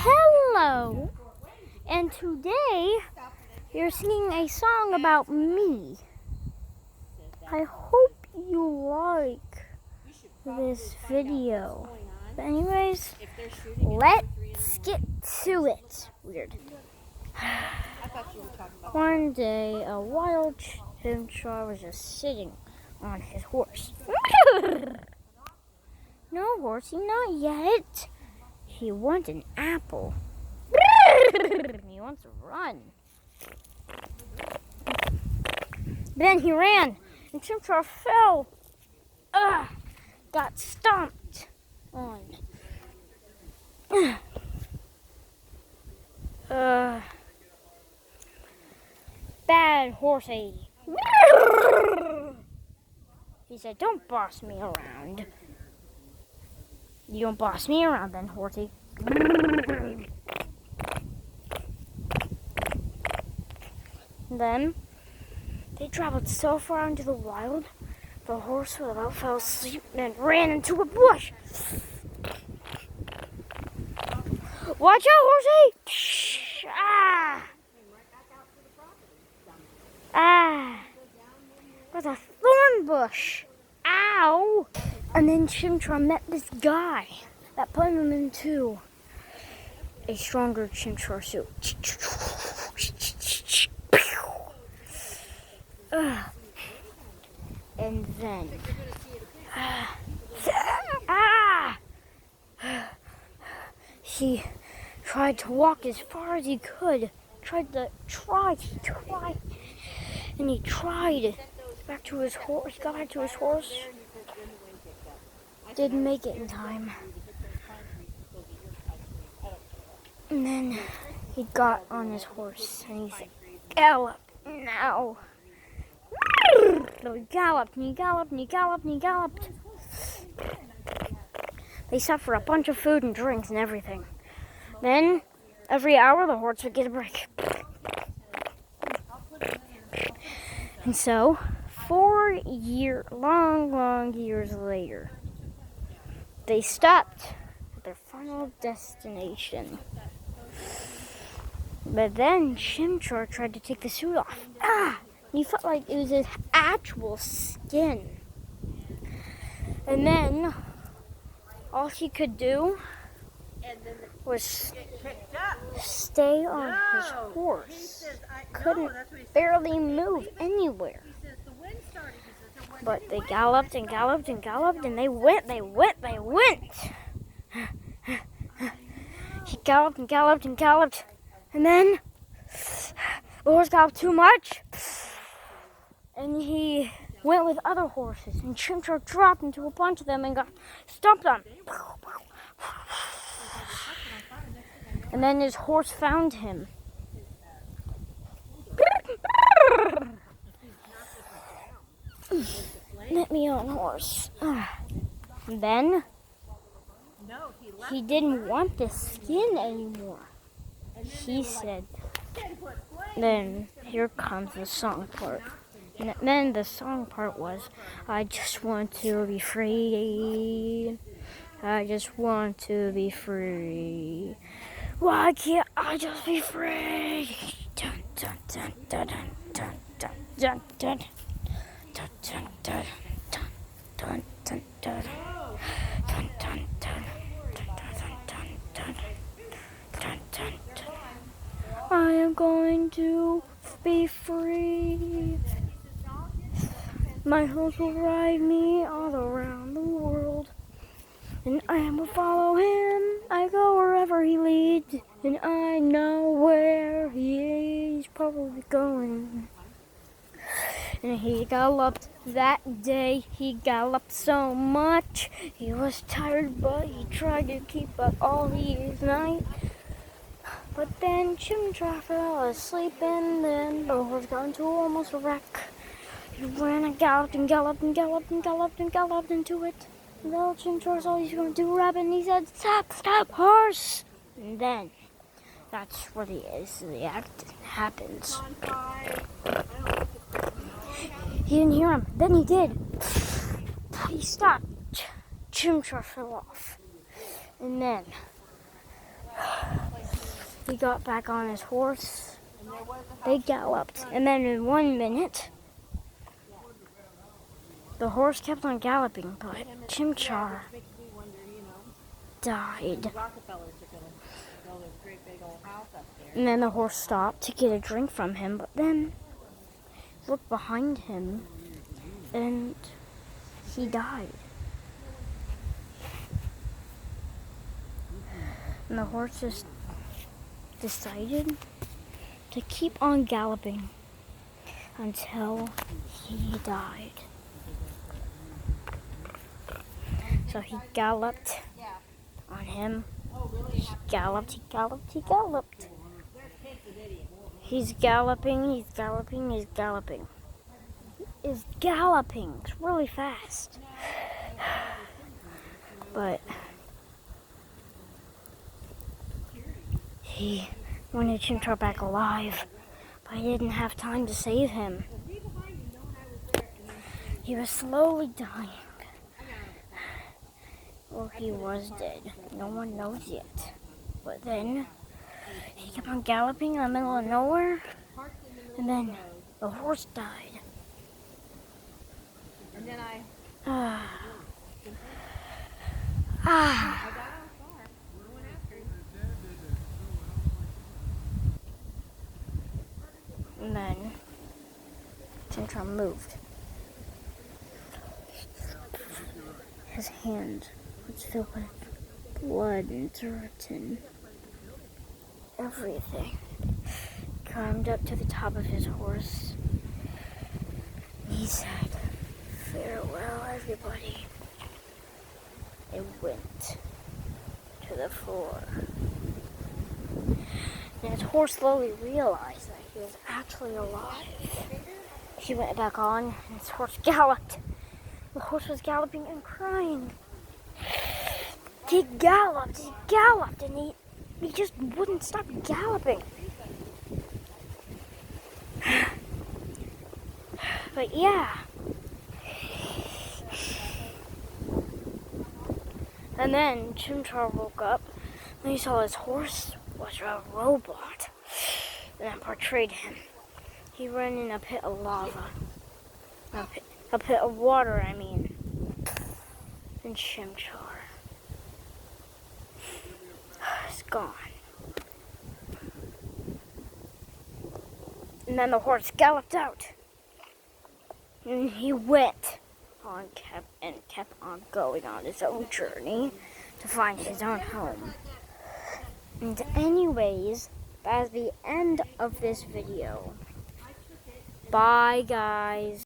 Hello, and today you're singing a song about me. I hope you like this video. But anyways, let's get to it. Weird. One day, a wild chimchar was just sitting on his horse. No, horsey, not yet. He wants an apple. He wants to run. Then he ran, and Chimchar fell. Got stomped on. Bad horsey. He said, "Don't boss me around." "You don't boss me around then, horsey." Then they traveled so far into the wild, the horse about fell asleep and ran into a bush. "Watch out, horsey!" There's a thorn bush. Ow! And then Chimchar met this guy that put him into a stronger chimchar suit. And then he tried to walk as far as he could. And he tried back to his horse. He got back to his horse. Didn't make it in time. And then he got on his horse and he said, "Gallop now." So he galloped and he galloped and he galloped and he galloped. They stopped for a bunch of food and drinks and everything. Then, every hour, the horse would get a break. And so, 4 long years later, they stopped at their final destination. But then Chimchar tried to take the suit off. He felt like it was his actual skin. And then all he could do was stay on his horse. Couldn't barely move anywhere. But they galloped and galloped and galloped, and they went. He galloped and galloped and galloped, and then the horse galloped too much, and he went with other horses, and Chimchar dropped into a bunch of them and got stomped on. And then his horse found him. "Let me on, horse." And then he didn't want the skin anymore. He said, then here comes the song part. And then the song part was, "I just want to be free. I just want to be free. Why can't I just be free?" Dun, dun, dun, dun, dun, dun, dun, dun, dun. Dun, dun, dun, dun, dun, dun, dun. Dun, dun, dun, dun, dun, dun, dun, dun. I am going to be free. My horse will ride me all around the world, and I will follow him. I go wherever he leads, and I know where he's probably going." And he galloped that day. He galloped so much. He was tired, but he tried to keep up all his night. But then Chimchar fell asleep, and then the horse got into almost a wreck. He ran and galloped and galloped and galloped and galloped and galloped into it. And the Chimchar saw he's going to do rabbit, and he said, "Stop, horse!" And then that's where the act happens. He didn't hear him. Then he did. He stopped. Chimchar fell off. And then he got back on his horse. They galloped. And then in 1 minute, the horse kept on galloping, but Chimchar died. And then the horse stopped to get a drink from him, but then looked behind him and he died. And the horse just decided to keep on galloping until he died. So he galloped on him. He galloped, he galloped, he galloped. He's galloping, he's galloping, he's galloping. He is galloping really fast. But he wanted Chimchar back alive, but he didn't have time to save him. He was slowly dying. Or he was dead. No one knows yet. But then he kept on galloping in the middle of nowhere, and then the horse died. And then And then Chimchar moved. His hand was filled with blood and dirt and everything. Climbed up to the top of his horse. He said, "Farewell, everybody." It went to the floor. And his horse slowly realized that he was actually alive. He went back on, and his horse galloped. The horse was galloping and crying. He galloped, and he just wouldn't stop galloping. But yeah. And then Chimchar woke up, and he saw his horse was a robot. And that portrayed him. He ran in a pit of lava. A pit of water, I mean. And Chimchar is gone. And then the horse galloped out. And he went on, kept on going on his own journey to find his own home. And anyways, that's the end of this video. Bye, guys.